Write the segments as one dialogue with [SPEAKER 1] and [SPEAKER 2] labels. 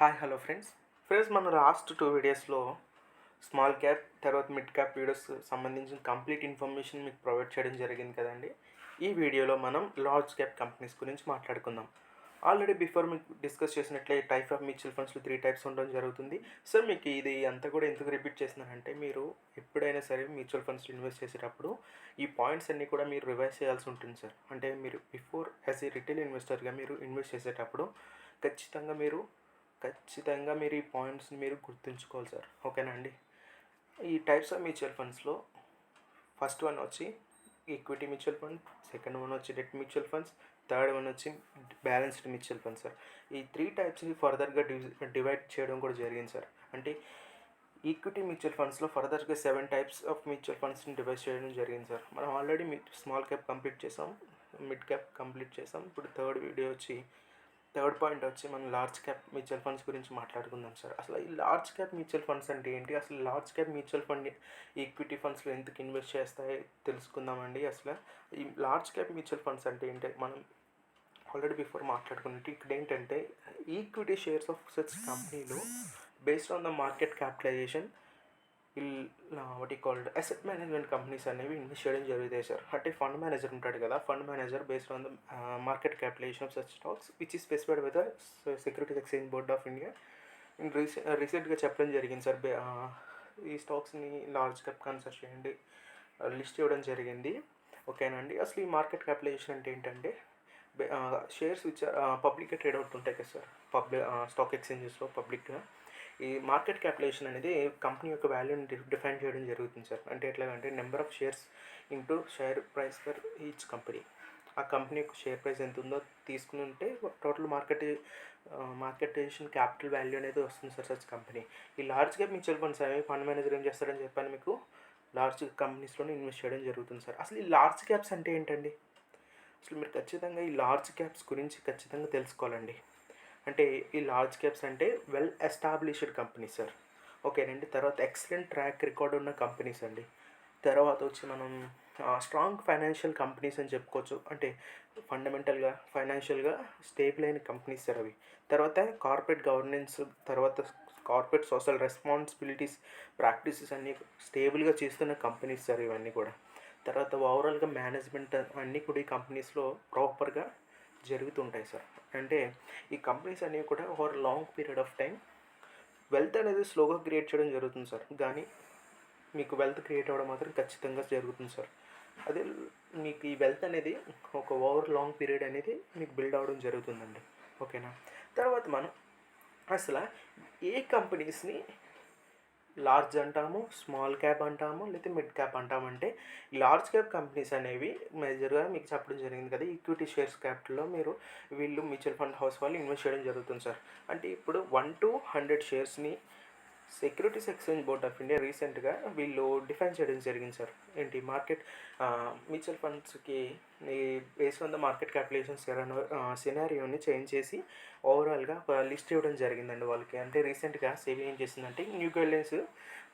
[SPEAKER 1] Hi hello friends. మన last 2 వీడియోస్‌లో small cap, తర్వాత మిడ్ క్యాప్ వీడియోస్ సంబంధించిన కంప్లీట్ ఇన్ఫర్మేషన్ మీకు ప్రొవైడ్ చేయడం జరిగింది కదండీ. ఈ వీడియోలో మనం లార్జ్ క్యాప్ కంపెనీస్ గురించి మాట్లాడుకుందాం. ఆల్రెడీ బిఫోర్ మీకు డిస్కస్ చేసినట్లే టైప్ ఆఫ్ మ్యూచువల్ ఫండ్స్‌లో 3 టైప్స్ ఉండడం జరుగుతుంది. సో, మీకు ఇది అంతా కూడా ఎందుకు రిపీట్ చేస్తున్నానంటే, మీరు ఎప్పుడైనా సరే మ్యూచువల్ ఫండ్స్‌లో ఇన్వెస్ట్ చేసేటప్పుడు ఈ పాయింట్స్ అన్నీ కూడా మీరు రివైజ్ చేయాల్సి ఉంటుంది సార్. అంటే మీరు బిఫోర్ యాస్ ఏ రిటైల్ ఇన్వెస్టర్‌గా మీరు ఇన్వెస్ట్ చేసేటప్పుడు ఖచ్చితంగా మీరు ఈ పాయింట్స్‌ని మీరు గుర్తుంచుకోవాలి సార్. ఓకేనా అండి? ఈ టైప్స్ ఆఫ్ మ్యూచువల్ ఫండ్స్‌లో ఫస్ట్ వన్ వచ్చి equity mutual fund, second one వచ్చి debt mutual funds, third one వచ్చి బ్యాలెన్స్డ్ మ్యూచువల్ ఫండ్ సార్. ఈ 3 టైప్స్‌ని ఫర్దర్‌గా డివైడ్ చేయడం కూడా జరిగింది సార్. అంటే ఈక్విటీ మ్యూచువల్ ఫండ్స్‌లో ఫర్దర్‌గా 7 టైప్స్ ఆఫ్ మ్యూచువల్ ఫండ్స్‌ని డివైడ్ చేయడం జరిగింది సార్. మనం ఆల్రెడీ స్మాల్ క్యాప్ కంప్లీట్ చేసాం, మిడ్ క్యాప్ కంప్లీట్ చేసాం. ఇప్పుడు థర్డ్ పాయింట్ వచ్చి మనం లార్జ్ క్యాప్ మ్యూచువల్ ఫండ్స్ గురించి మాట్లాడుకుందాం సార్. అసలు ఈ లార్జ్ క్యాప్ మ్యూచువల్ ఫండ్స్ అంటే ఏంటి? అసలు large cap mutual fund equity ఫండ్స్‌లో ఎందుకు ఇన్వెస్ట్ చేస్తాయి తెలుసుకుందామండి. అసలు ఈ లార్జ్ క్యాప్ మ్యూచువల్ ఫండ్స్ అంటే ఏంటి? మనం ఆల్రెడీ బిఫోర్ మాట్లాడుకున్నట్టు ఇక్కడ ఏంటంటే, ఈక్విటీ షేర్స్ ఆఫ్ సచ్ కంపెనీలో based on the market capitalization what you called asset management companies అనేవి ఇన్వెస్ట్ చేయడం జరుగుతాయి సార్. అంటే ఫండ్ మేనేజర్ ఉంటాడు కదా, fund manager based on the market capitalization of such stocks which is specified by the securities exchange board of India. రీసెంట్గా చెప్పడం జరిగింది sir. ఈ స్టాక్స్ని లార్జ్ క్యాప్ కన్సిడర్ చేయండి, లిస్ట్ ఇవ్వడం జరిగింది. ఓకేనండి. అసలు ఈ మార్కెట్ క్యాపిటలైజేషన్ అంటే ఏంటంటే, షేర్స్ విచ్ పబ్లిక్గా ట్రేడ్ అవుతుంటాయి కదా సార్, స్టాక్ ఎక్స్చేంజెస్లో పబ్లిక్గా. ఈ మార్కెట్ క్యాపిటలైజేషన్ అనేది కంపెనీ యొక్క వాల్యూని డిఫైన్ చేయడం జరుగుతుంది సార్. అంటే ఎట్లాగంటే number of shares into share price for each company. ఆ కంపెనీ యొక్క షేర్ ప్రైస్ ఎంత ఉందో తీసుకుని ఉంటే టోటల్ మార్కెటైజేషన్ క్యాపిటల్ వాల్యూ అనేది వస్తుంది సార్ సచ్ కంపెనీ. ఈ లార్జ్ క్యాప్ మ్యూచువల్ ఫండ్స్ అనేవి ఫండ్ మేనేజర్ ఏం చేస్తారని చెప్పాను మీకు, లార్జ్ కంపెనీస్లోనే ఇన్వెస్ట్ చేయడం జరుగుతుంది సార్. అసలు ఈ లార్జ్ క్యాప్స్ అంటే ఏంటండి? అసలు మీరు ఖచ్చితంగా ఈ లార్జ్ క్యాప్స్ గురించి ఖచ్చితంగా తెలుసుకోవాలండి. అంటే ఈ లార్జ్ క్యాప్స్ అంటే వెల్ ఎస్టాబ్లిష్డ్ కంపెనీస్ సార్. ఓకేనండి. తర్వాత ఎక్సలెంట్ ట్రాక్ రికార్డ్ ఉన్న కంపెనీస్ అండి. తర్వాత వచ్చి మనం స్ట్రాంగ్ ఫైనాన్షియల్ కంపెనీస్ అని చెప్పుకోవచ్చు. అంటే ఫండమెంటల్గా ఫైనాన్షియల్గా స్టేబుల్ అయిన కంపెనీస్ సార్ అవి. తర్వాత కార్పొరేట్ గవర్నెన్స్, తర్వాత కార్పొరేట్ సోషల్ రెస్పాన్సిబిలిటీస్ ప్రాక్టీసెస్ అన్నీ స్టేబుల్గా చేస్తున్న కంపెనీస్ సార్ ఇవన్నీ కూడా. తర్వాత ఓవరాల్గా మేనేజ్మెంట్ అన్నీ కూడా ఈ కంపెనీస్లో ప్రాపర్గా జరుగుతుంటాయి సార్. అంటే ఈ కంపెనీస్ అనేవి కూడా over long period of time wealth అనేది స్లోగా క్రియేట్ చేయడం జరుగుతుంది సార్. కానీ మీకు వెల్త్ క్రియేట్ అవ్వడం మాత్రం ఖచ్చితంగా జరుగుతుంది సార్. అదే మీకు ఈ వెల్త్ అనేది ఒక ఓవర్ లాంగ్ పీరియడ్ అనేది మీకు బిల్డ్ అవ్వడం జరుగుతుందండి. ఓకేనా? తర్వాత మనం అసలు ఏ కంపెనీస్ని లార్జ్ అంటాము, స్మాల్ క్యాప్ అంటాము, లేదా మిడ్ క్యాప్ అంటామంటే, లార్జ్ క్యాప్ కంపెనీస్ అనేవి మేజర్గా మీకు చెప్పడం జరిగింది కదా, ఈక్విటీ షేర్స్ క్యాపిటల్లో వీళ్ళు మ్యూచువల్ ఫండ్ హౌస్ వాళ్ళు ఇన్వెస్ట్ చేయడం జరుగుతుంది సార్. అంటే ఇప్పుడు 1 to 100 షేర్స్ని securities exchange board of India రీసెంట్గా వీళ్ళు డిఫైన్ చేయడం జరిగింది సార్. ఏంటి మార్కెట్ మ్యూచువల్ ఫండ్స్కి ఈ based on the market capitalisation సినారియోని చేంజ్ చేసి ఓవరాల్గా ఒక లిస్ట్ ఇవ్వడం జరిగిందండి వాళ్ళకి. అంటే రీసెంట్గా సెబీ ఏం చేసిందంటే న్యూ గైడ్లైన్స్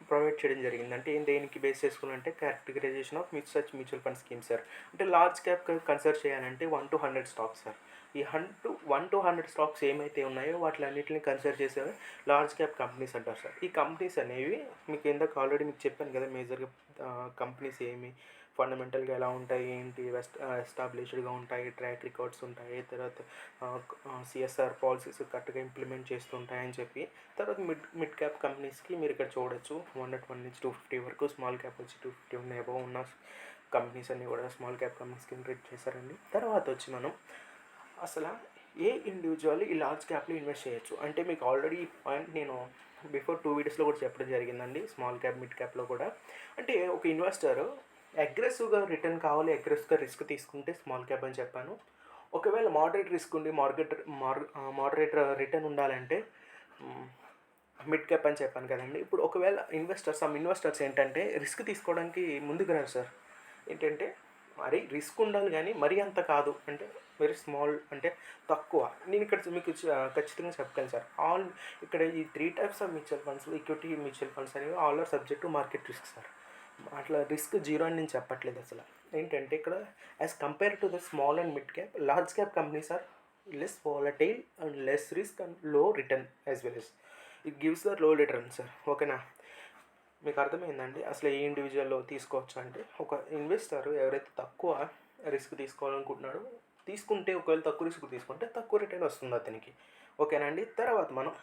[SPEAKER 1] ప్రొవైడ్ చేయడం జరిగింది. అంటే దేనికి బేస్ చేసుకున్నంటే categorization of mutual fund scheme sir. అంటే లార్జ్ క్యాప్ కన్సిడర్ చేయాలంటే 1 to 100 స్టాక్స్ సార్. ఈ 1 to 100 స్టాక్స్ ఏమైతే ఉన్నాయో వాటిలన్నింటిని కన్సిడర్ చేసే లార్జ్ క్యాప్ కంపెనీస్ అంటారు సార్. ఈ కంపెనీస్ అనేవి మీకు ఇందాక ఆల్రెడీ మీకు చెప్పాను కదా, మేజర్గా కంపెనీస్ ఏమి ఫండమెంటల్గా ఎలా ఉంటాయి, ఏంటి, ఎస్టాబ్లిష్డ్గా ఉంటాయి, ట్రాక్ రికార్డ్స్ ఉంటాయి, తర్వాత సిఎస్ఆర్ పాలసీస్ కరెక్ట్గా ఇంప్లిమెంట్ చేస్తుంటాయని చెప్పి. తర్వాత మిడ్ క్యాప్ కంపెనీస్కి మీరు ఇక్కడ చూడొచ్చు 101 నుంచి 250 వరకు, స్మాల్ క్యాప్ వచ్చి 250 అబవ్ ఉన్న కంపెనీస్ అన్నీ కూడా స్మాల్ క్యాప్ కంపెనీస్ కింద రేట్ చేశారండి. తర్వాత వచ్చి మనం అసలు ఏ ఇండివిజువల్ ఈ లార్జ్ క్యాప్లో ఇన్వెస్ట్ చేయొచ్చు అంటే, మీకు ఆల్రెడీ ఈ పాయింట్ నేను బిఫోర్ 2 వీడియోస్లో కూడా చెప్పడం జరిగిందండి. స్మాల్ క్యాప్, మిడ్ క్యాప్లో కూడా. అంటే ఒక ఇన్వెస్టర్ అగ్రెసివ్గా రిటర్న్ కావాలి, అగ్రెసివ్గా రిస్క్ తీసుకుంటే స్మాల్ క్యాప్ అని చెప్పాను. ఒకవేళ మోడరేట్ రిస్క్ ఉండి మోడరేట్ రిటర్న్ ఉండాలంటే మిడ్ క్యాప్ అని చెప్పాను కదండి. ఇప్పుడు ఒకవేళ ఇన్వెస్టర్స్ ఏంటంటే రిస్క్ తీసుకోవడానికి ముందుకు రారు సార్. ఏంటంటే మరీ రిస్క్ ఉండాలి కానీ మరీ అంత కాదు, అంటే వెరీ స్మాల్, అంటే తక్కువ. నేను ఇక్కడ మీకు ఖచ్చితంగా చెప్పగలను సార్. ఇక్కడ ఈ 3 types of mutual funds, equity mutual funds అనేవి all are subject to market risk sir. అట్లా రిస్క్ జీరో అని నేను చెప్పట్లేదు అసలు. ఏంటంటే ఇక్కడ as compare to the small and mid cap, large cap companies are less volatile and less risk and low return as well as it gives the low return sir. ఓకేనా? మీకు అర్థమైందండి అసలు ఏ ఇండివిజువల్లో తీసుకోవచ్చు అంటే ఒక ఇన్వెస్టర్ ఎవరైతే తక్కువ రిస్క్ తీసుకోవాలనుకుంటున్నాడో తీసుకుంటే ఒకవేళ తక్కువ రిస్క్ తీసుకుంటే తక్కువ రిటర్న్ వస్తుంది అతనికి. ఓకేనా అండి? తర్వాత మనం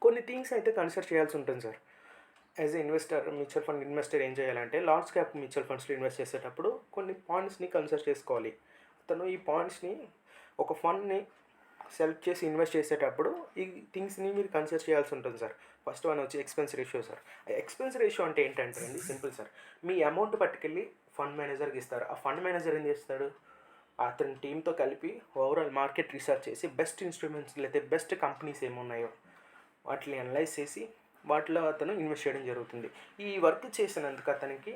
[SPEAKER 1] కొన్ని థింగ్స్ అయితే కన్సిడర్ చేయాల్సి ఉంటుంది sir. As a investor, mutual fund investor ఏం చేయాలంటే లార్జ్ క్యాప్ మ్యూచువల్ ఫండ్స్లో ఇన్వెస్ట్ చేసేటప్పుడు కొన్ని పాయింట్స్ని కన్సిడర్ చేసుకోవాలి. అతను ఈ పాయింట్స్ని ఒక ఫండ్ని సెలెక్ట్ చేసి ఇన్వెస్ట్ చేసేటప్పుడు ఈ థింగ్స్ని మీరు కన్సిడర్ చేయాల్సి ఉంటుంది సార్. ఫస్ట్ వన్ వచ్చి expense ratio sir. Expense ratio అంటే ఏంటంటే అండి సింపుల్ సార్. మీ అమౌంట్ పట్టుకెళ్ళి ఫండ్ మేనేజర్కి ఇస్తారు. ఆ ఫండ్ మేనేజర్ ఏం చేస్తాడు, అతని టీంతో కలిపి ఓవరాల్ మార్కెట్ రీసెర్చ్ చేసి బెస్ట్ ఇన్స్ట్రుమెంట్స్ లేదా బెస్ట్ కంపెనీస్ ఏమున్నాయో వాటిని అనలైజ్ చేసి వాటిలో అతను ఇన్వెస్ట్ చేయడం జరుగుతుంది. ఈ వర్క్ చేసినందుకు అతనికి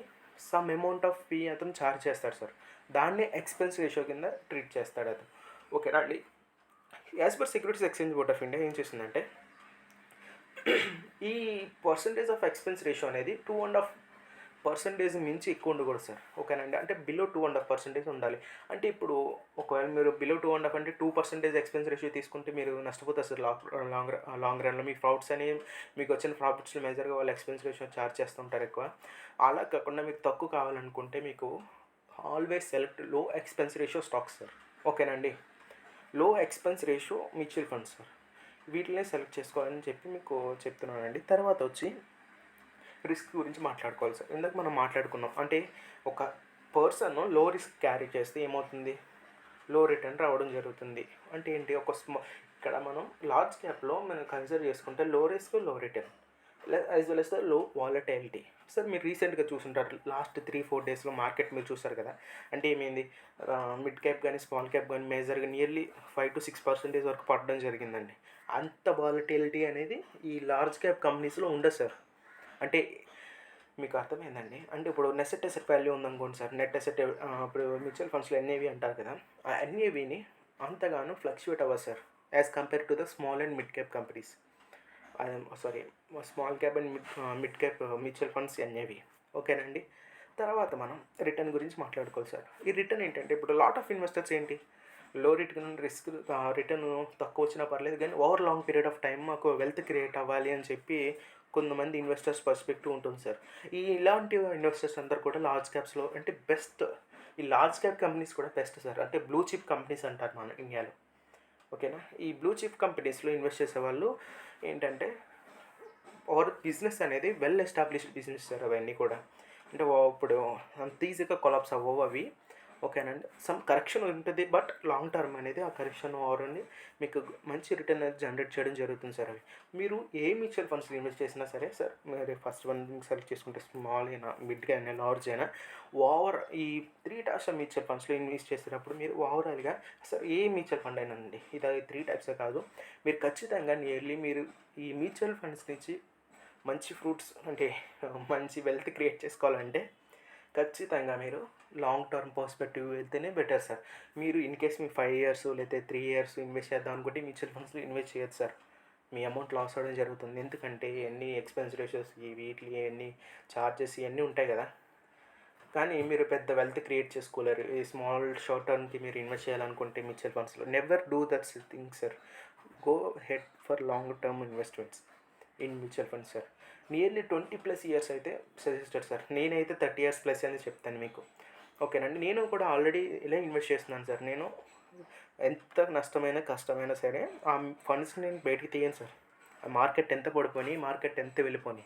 [SPEAKER 1] సమ్ అమౌంట్ ఆఫ్ ఫీ అతను ఛార్జ్ చేస్తాడు సార్. దాన్నే ఎక్స్పెన్స్ రేషియో కింద ట్రీట్ చేస్తాడు అతను. ఓకేనా అండి? As per securities exchange board of India ఏం చేసిందంటే ఈ పర్సంటేజ్ ఆఫ్ ఎక్స్పెన్స్ రేషియో అనేది 2.5% మించి ఎక్కువ ఉండకూడదు సార్. ఓకేనండి? అంటే బిలో 2.5% ఉండాలి. అంటే ఇప్పుడు ఒకవేళ మీరు బిలో 2.5 అంటే 2% ఎక్స్పెన్స్ రేషియో తీసుకుంటే మీరు నష్టపోతారు సార్. లాంగ్ రన్లో మీ ఫ్రాడ్స్ అని మీకు వచ్చిన ప్రాఫిట్స్ని మేజర్గా వాళ్ళు ఎక్స్పెన్స్ రేషియో ఛార్జ్ చేస్తుంటారు ఎక్కువ. అలా కాకుండా మీకు తక్కువ కావాలనుకుంటే మీకు ఆల్వేస్ సెలెక్ట్ లో ఎక్స్పెన్స్ రేషియో స్టాక్స్ సార్. ఓకేనండి? లో expense ratio mutual funds sir. వీటినే సెలెక్ట్ చేసుకోవాలని చెప్పి మీకు చెప్తున్నానండి. తర్వాత వచ్చి రిస్క్ గురించి మాట్లాడుకోవాలి సార్. ఇందాక మనం మాట్లాడుకున్నాం అంటే ఒక పర్సన్ లో రిస్క్ క్యారీ చేస్తే ఏమవుతుంది, లో రిటర్న్ రావడం జరుగుతుంది. అంటే ఏంటి, ఇక్కడ మనం లార్జ్ క్యాప్లో మనం కన్సిడర్ చేసుకుంటే low risk low return as well as the low volatility. Sir మీరు రీసెంట్గా చూసుంటారు లాస్ట్ 3-4 డేస్లో మార్కెట్ మీరు చూసారు కదా. అంటే ఏమైంది, మిడ్ క్యాప్ కానీ స్మాల్ క్యాప్ కానీ మేజర్గా నియర్లీ 5-6% వరకు పడడం జరిగిందండి. అంత వాలటిలిటీ అనేది ఈ లార్జ్ క్యాప్ కంపెనీస్లో ఉండదు సార్. అంటే మీకు అర్థమైందండి. అంటే ఇప్పుడు నెట్ అసెట్ వాల్యూ ఉందనుకోండి సార్. నెట్ అసెట్ ఇప్పుడు మ్యూచువల్ ఫండ్స్లో ఎన్ఏవి అంటారు కదా, ఆ ఎన్ఏవిని అంతగానో ఫ్లక్చువేట్ అవ్వదు sir as compare to the small and mid cap companies. Small cap and mid cap mutual funds NAV. ఓకేనండి? తర్వాత మనం రిటర్న్ గురించి మాట్లాడుకోవాలి సార్. ఈ రిటర్న్ ఏంటంటే ఇప్పుడు లాట్ ఆఫ్ ఇన్వెస్టర్స్ ఏంటి, లో రిటర్న్ రిస్క్ రిటర్న్ తక్కువ వచ్చినా పర్లేదు కానీ over long period of time మాకు వెల్త్ క్రియేట్ అవ్వాలి అని చెప్పి కొంతమంది ఇన్వెస్టర్స్ పర్స్పెక్టివ్ ఉంటుంది సార్. ఇలాంటి ఇన్వెస్టర్స్ అందరు కూడా లార్జ్ క్యాప్స్లో అంటే బెస్ట్, ఈ లార్జ్ క్యాప్ కంపెనీస్ కూడా బెస్ట్ సార్. అంటే బ్లూ చిప్ కంపెనీస్ అంటారు మన ఇండియాలో. ఓకేనా? ఈ బ్లూ చిప్ కంపెనీస్లో ఇన్వెస్ట్ చేసే వాళ్ళు ఏంటంటే ఓవర్ బిజినెస్ అనేది వెల్ ఎస్టాబ్లిష్డ్ బిజినెస్ సార్. అవన్నీ కూడా అంటే ఇప్పుడు అంత ఈజీగా కొలాప్స్ అవ్వవు అవి. ఓకేనండి? సమ్ కరెక్షన్ ఉంటుంది బట్ లాంగ్ టర్మ్ అనేది ఆ కరెక్షన్ ఓవర్ని మీకు మంచి రిటర్న్ అనేది జనరేట్ చేయడం జరుగుతుంది సార్. అవి మీరు ఏ మ్యూచువల్ ఫండ్స్లో ఇన్వెస్ట్ చేసినా సరే సార్, మీరు ఫస్ట్ వన్ సెలెక్ట్ చేసుకుంటే స్మాల్ అయినా మిడ్ అయినా లార్జ్ అయినా ఈ 3 టైప్స్ ఆఫ్ మ్యూచువల్ ఫండ్స్లో ఇన్వెస్ట్ చేసేటప్పుడు మీరు ఓవరాల్గా సార్ ఏ మ్యూచువల్ ఫండ్ అయినా అండి, ఇది 3 టైప్సే కాదు, మీరు ఖచ్చితంగా నియర్లీ మీరు ఈ మ్యూచువల్ ఫండ్స్ నుంచి మంచి ఫ్రూట్స్ అంటే మంచి వెల్త్ క్రియేట్ చేసుకోవాలంటే ఖచ్చితంగా మీరు లాంగ్ టర్మ్ పర్స్పెక్టివ్ వెళ్తేనే బెటర్ సార్. మీరు ఇన్ కేస్ మీ 5 ఇయర్స్ లేదా 3 ఇయర్స్ ఇన్వెస్ట్ చేద్దాం అనుకుంటే మ్యూచువల్ ఫండ్స్లో ఇన్వెస్ట్ చేయొచ్చు సార్. మీ అమౌంట్ లాస్ అవ్వడం జరుగుతుంది. ఎందుకంటే ఎన్ని ఎక్స్పెన్స్ రేషియోస్ వీటికి ఎన్ని ఛార్జెస్ ఇవన్నీ ఉంటాయి కదా. కానీ మీరు పెద్ద వెల్త్ క్రియేట్ చేసుకోలేరు. ఈ స్మాల్ షార్ట్ టర్మ్కి మీరు ఇన్వెస్ట్ చేయాలనుకుంటే మ్యూచువల్ ఫండ్స్లో never do that thing sir. Go head for long term investments in mutual funds sir. Nearly 20+ years అయితే సజెస్టెడ్ సార్. నేనైతే 30 ఇయర్స్ ప్లస్ అని చెప్తాను మీకు. ఓకేనండి? నేను కూడా ఆల్రెడీ ఇలా ఇన్వెస్ట్ చేస్తున్నాను సార్. నేను ఎంత నష్టమైనా కష్టమైనా సరే ఆ ఫండ్స్ నేను బయటికి తీయను సార్. ఆ మార్కెట్ ఎంత పడిపోయి మార్కెట్ ఎంత వెళ్ళిపోయి,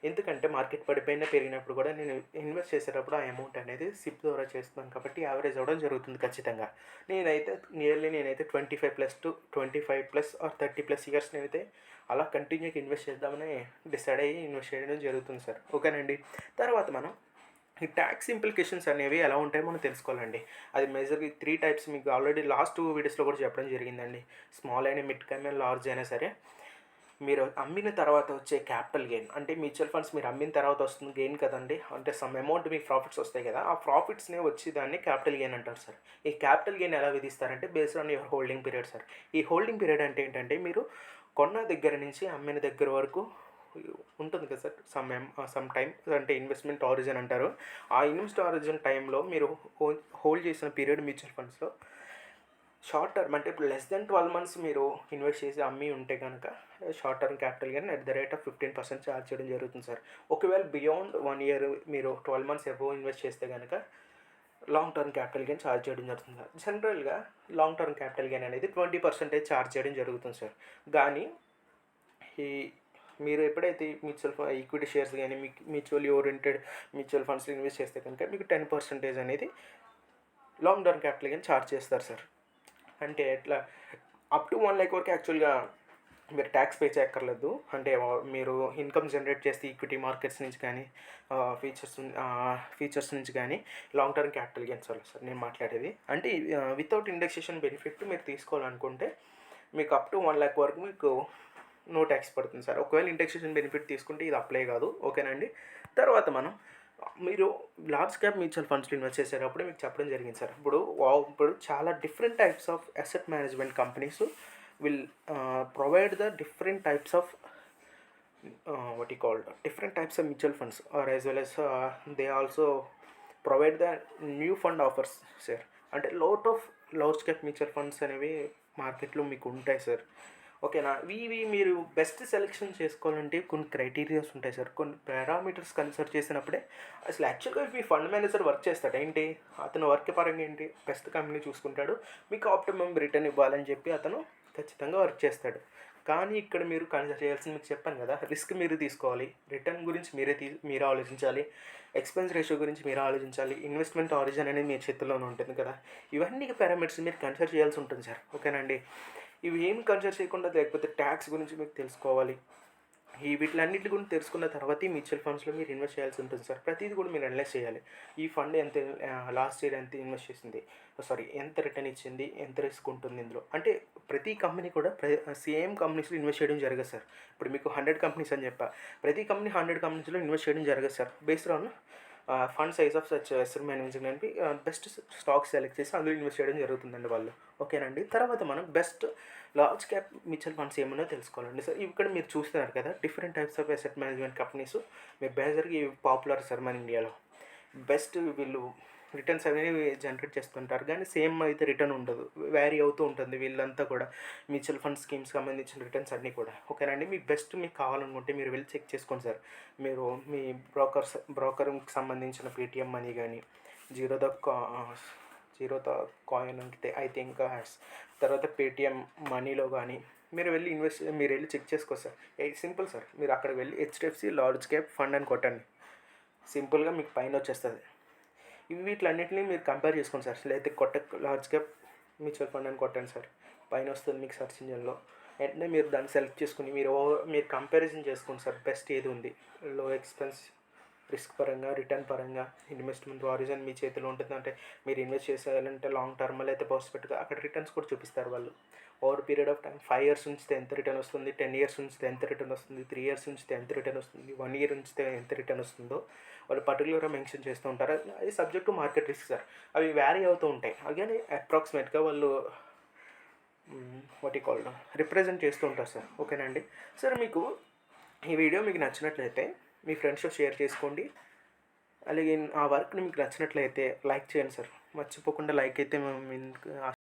[SPEAKER 1] ఎందుకంటే మార్కెట్ పడిపోయినా పెరిగినప్పుడు కూడా నేను ఇన్వెస్ట్ చేసేటప్పుడు ఆ అమౌంట్ అనేది సిప్ ద్వారా చేస్తున్నాను కాబట్టి యావరేజ్ అవ్వడం జరుగుతుంది ఖచ్చితంగా. నేనైతే 25+ to 25+ or 30+ ఇయర్స్ నేనైతే అలా కంటిన్యూగా ఇన్వెస్ట్ చేద్దామని డిసైడ్ అయ్యి ఇన్వెస్ట్ చేయడం జరుగుతుంది సార్. ఓకేనండి? తర్వాత మనం ఈ ట్యాక్స్ ఇంప్లికేషన్స్ అనేవి ఎలా ఉంటాయో మనం తెలుసుకోవాలండి. అది మేజర్గా 3 టైప్స్ మీకు ఆల్రెడీ లాస్ట్ 2 వీడియోస్లో కూడా చెప్పడం జరిగిందండి. స్మాల్ అయినా మిడ్ క్యాప్ అయినా లార్జ్ అయినా సరే మీరు అమ్మిన తర్వాత వచ్చే క్యాపిటల్ గెయిన్, అంటే మ్యూచువల్ ఫండ్స్ మీరు అమ్మిన తర్వాత వస్తుంది గెయిన్ కదండి. అంటే సమ్ అమౌంట్ మీకు ప్రాఫిట్స్ వస్తాయి కదా, ఆ ప్రాఫిట్స్నే వచ్చి దాన్ని క్యాపిటల్ గెయిన్ అంటారు సార్. ఈ క్యాపిటల్ గెయిన్ ఎలా విధిస్తారంటే based on your holding period sir. ఈ హోల్డింగ్ పీరియడ్ అంటే ఏంటంటే మీరు కొన్న దగ్గర నుంచి అమ్మిన దగ్గర వరకు ఉంటుంది కదా సార్. సమ్ టైం అంటే ఇన్వెస్ట్మెంట్ ఆరిజిన్ అంటారు. ఆ ఇన్వెస్ట్ ఆరిజిన్ టైంలో మీరు హోల్డ్ చేసిన పీరియడ్ మ్యూచువల్ ఫండ్స్లో షార్ట్ టర్మ్ అంటే ఇప్పుడు లెస్ దెన్ 12 మంత్స్ మీరు ఇన్వెస్ట్ చేసి అమ్మి ఉంటే కనుక short term capital gain at the rate of 15% charge చేయడం జరుగుతుంది సార్. ఒకవేళ బియాండ్ 1 ఇయర్ మీరు 12 మంత్స్ అబోవ్ ఇన్వెస్ట్ చేస్తే కనుక long term capital gain charge చేయడం జరుగుతుంది సార్. జనరల్గా లాంగ్ టర్మ్ క్యాపిటల్ గెయిన్ అనేది 20% ఛార్జ్ చేయడం జరుగుతుంది సార్. కానీ ఈ మీరు ఎప్పుడైతే ఈక్విటీ షేర్స్ కానీ మ్యూచువల్లీ ఓరియంటెడ్ మ్యూచువల్ ఫండ్స్లో ఇన్వెస్ట్ చేస్తే కనుక మీకు 10% అనేది long term capital gain charge చేస్తారు సార్. అంటే ఎట్లా అప్ టు 1 lakh వరకు యాక్చువల్గా మీరు ట్యాక్స్ పే చేయక్కర్లేదు. అంటే మీరు ఇన్కమ్ జనరేట్ చేస్తే ఈక్విటీ మార్కెట్స్ నుంచి కానీ ఫీచర్స్ నుంచి కానీ లాంగ్ టర్మ్ క్యాపిటల్ గెయిన్స్ వల్ల సార్ నేను మాట్లాడేది. అంటే వితౌట్ ఇండెక్సేషన్ బెనిఫిట్ మీరు తీసుకోవాలనుకుంటే మీకు అప్ టు 1 lakh వరకు మీకు నో ట్యాక్స్ పడుతుంది సార్. ఒకవేళ ఇండెక్సేషన్ బెనిఫిట్ తీసుకుంటే ఇది అప్లై కాదు. ఓకేనండి. తర్వాత మనం మీరు లార్జ్ క్యాప్ మ్యూచువల్ ఫండ్స్లో ఇన్వెస్ట్ చేసేటప్పుడు మీకు చెప్పడం జరిగింది సార్. ఇప్పుడు చాలా different types of asset management companies will provide the different types of different types of mutual funds, or as well as they also provide the new fund offers sir. అంటే lot of large cap mutual funds అనేవి మార్కెట్లో మీకు ఉంటాయి sir. ఓకేనా. ఇవి మీరు best selection చేసుకోవాలంటే కొన్ని క్రైటీరియాస్ ఉంటాయి సార్, కొన్ని పారామీటర్స్ కన్సిడర్ చేసినప్పుడే అసలు యాక్చువల్గా మీ ఫండ్ మేనేజర్ వర్క్ చేస్తాడు. ఏంటి అతను వర్క్ పరంగా ఏంటి బెస్ట్ కంపెనీ చూసుకుంటాడు, మీకు ఆప్టిమమ్ రిటర్న్ ఇవ్వాలని చెప్పి అతను ఖచ్చితంగా వర్క్ చేస్తాడు. కానీ ఇక్కడ మీరు కన్సిడర్ చేయాల్సింది మీకు చెప్పాను కదా, రిస్క్ మీరు తీసుకోవాలి, రిటర్న్ గురించి మీరే ఆలోచించాలి, ఎక్స్పెన్స్ రేషియో గురించి మీరు ఆలోచించాలి, ఇన్వెస్ట్మెంట్ ఆరిజిన్ అనేది మీ చేతుల్లోనే ఉంటుంది కదా. ఇవన్నీ పారామీటర్స్ మీరు కన్సిడర్ చేయాల్సి ఉంటుంది సార్. ఓకేనండి. ఇవి ఏమి కన్సిడర్ చేయకుండా, లేకపోతే ట్యాక్స్ గురించి మీకు తెలుసుకోవాలి. వీటిలన్నిటి గురించి తెలుసుకున్న తర్వాత ఈ మ్యూచువల్ ఫండ్స్లో మీరు ఇన్వెస్ట్ చేయాల్సి ఉంటుంది సార్. ప్రతిదీ కూడా మీరు అనలైజ్ చేయాలి. ఈ ఫండ్ ఎంత లాస్ట్ ఇయర్ ఎంత ఇన్వెస్ట్ చేసింది, ఎంత రిటర్న్ ఇచ్చింది, ఎంత రిస్క్ ఉంటుంది ఇందులో. అంటే ప్రతి కంపెనీ కూడా సేమ్ కంపెనీస్లో ఇన్వెస్ట్ చేయడం జరగదు సార్. ఇప్పుడు మీకు 100 కంపెనీస్ అని చెప్పా, ప్రతి కంపెనీ 100 కంపెనీస్లో ఇన్వెస్ట్ చేయడం జరగదు sir. Based on fund size of such asset management best stocks select చేసి అందులో ఇన్వెస్ట్ చేయడం జరుగుతుందండి వాళ్ళు. ఓకేనండి. తర్వాత మనం best large cap mutual funds ఏమన్నా తెలుసుకోవాలండి సార్. ఇక్కడ మీరు చూస్తున్నారు కదా different types of asset management companies. మీరు బేజర్గా ఇవి పాపులర్ సార్ మన ఇండియాలో. బెస్ట్ వీళ్ళు రిటర్న్స్ అనేవి జనరేట్ చేస్తుంటారు, కానీ సేమ్ అయితే రిటర్న్ ఉండదు, వ్యారీ అవుతూ ఉంటుంది వీళ్ళంతా కూడా. మ్యూచువల్ ఫండ్ స్కీమ్స్ సంబంధించిన రిటర్న్స్ అన్నీ కూడా. ఓకేనండి. మీకు బెస్ట్ మీకు కావాలనుకుంటే మీరు వెళ్ళి చెక్ చేసుకోండి సార్. మీరు మీ బ్రోకర్కి సంబంధించిన పేటిఎం మనీ కానీ, జీరో ద కాయిన్ అయితే ఇంకా తర్వాత పేటిఎం మనీలో కానీ మీరు వెళ్ళి చెక్ చేసుకోండి సార్. Simple sir. మీరు అక్కడ వెళ్ళి HDFC లార్జ్ క్యాప్ ఫండ్ అని కొట్టండి, సింపుల్గా మీకు పైన వచ్చేస్తుంది. వీటిలన్నింటినీ మీరు కంపేర్ చేసుకోండి సార్. లేకపోతే లార్జ్ క్యాప్ మ్యూచువల్ ఫండ్ అని కొట్టండి సార్, పైన వస్తుంది మీకు సర్చ్ ఇంజన్లో. వెంటనే మీరు దాన్ని సెలెక్ట్ చేసుకుని మీరు కంపారిజన్ చేసుకోండి సార్. బెస్ట్ ఏది ఉంది, లో ఎక్స్పెన్స్, రిస్క్ పరంగా, రిటర్న్ పరంగా, ఇన్వెస్ట్మెంట్ ఆరిజిన్ మీ చేతిలో ఉంటుంది. అంటే మీరు ఇన్వెస్ట్ చేసేయాలంటే లాంగ్ టర్మ్ అయితే ప్రాస్పెక్ట్గా అక్కడ రిటర్న్స్ కూడా చూపిస్తారు వాళ్ళు. Over period of time 5 years ఉంచితే ఎంత రిటర్న్ వస్తుంది, 10 years ఉంచితే ఎంత రిటర్న్ వస్తుంది, 3 years ఉంచితే ఎంత రిటర్న్ వస్తుంది, 1 year ఉంచితే ఎంత రిటర్న్ వస్తుందో వాళ్ళు పర్టికులర్గా మెన్షన్ చేస్తూ ఉంటారు. అది subject to market risk sir. అవి వ్యారీ అవుతూ ఉంటాయి. అలాగే అప్రాక్సిమేట్గా వాళ్ళు రిప్రజెంట్ చేస్తూ ఉంటారు సార్. ఓకేనండి. సార్ మీకు ఈ వీడియో మీకు నచ్చినట్లయితే మీ ఫ్రెండ్స్తో షేర్ చేసుకోండి. అలాగే ఆ వర్క్ని మీకు నచ్చినట్లయితే లైక్ చేయండి సార్. మర్చిపోకుండా లైక్ అయితే మేము